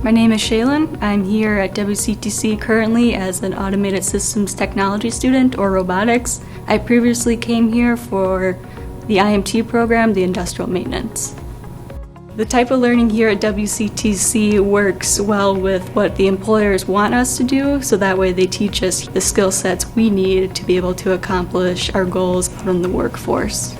My name is Shaylin. I'm here at WCTC currently as an Automated Systems Technology student, or robotics. I previously came here for the IMT program, the Industrial Maintenance. The type of learning here at WCTC works well with what the employers want us to do, so that way they teach us the skill sets we need to be able to accomplish our goals from the workforce.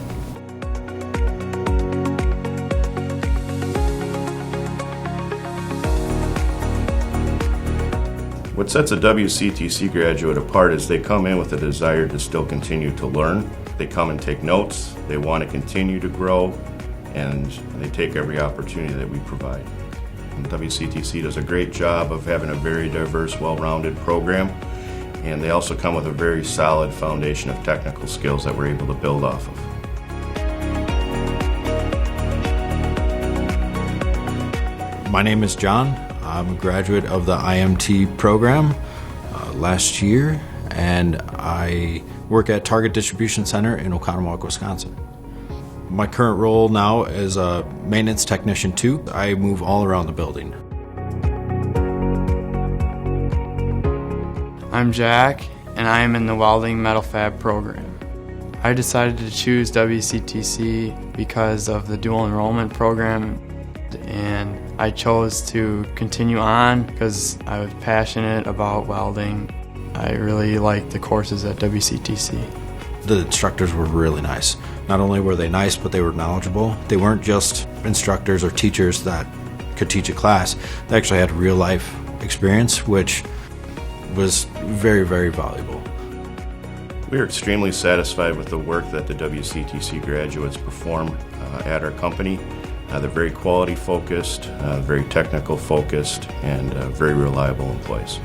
What sets a WCTC graduate apart is they come in with a desire to still continue to learn. They come and take notes, they want to continue to grow, and they take every opportunity that we provide. And WCTC does a great job of having a very diverse, well-rounded program, and they also come with a very solid foundation of technical skills that we're able to build off of. My name is John. I'm a graduate of the IMT program last year, and I work at Target Distribution Center in Oconomowoc, Wisconsin. My current role now is a maintenance technician 2. I move all around the building. I'm Jack, and I am in the welding metal fab program. I decided to choose WCTC because of the dual enrollment program, and I chose to continue on because I was passionate about welding. I really liked the courses at WCTC. The instructors were really nice. Not only were they nice, but they were knowledgeable. They weren't just instructors or teachers that could teach a class. They actually had real life experience, which was very, very valuable. We are extremely satisfied with the work that the WCTC graduates perform at our company. They're very quality focused, very technical focused, and very reliable employees.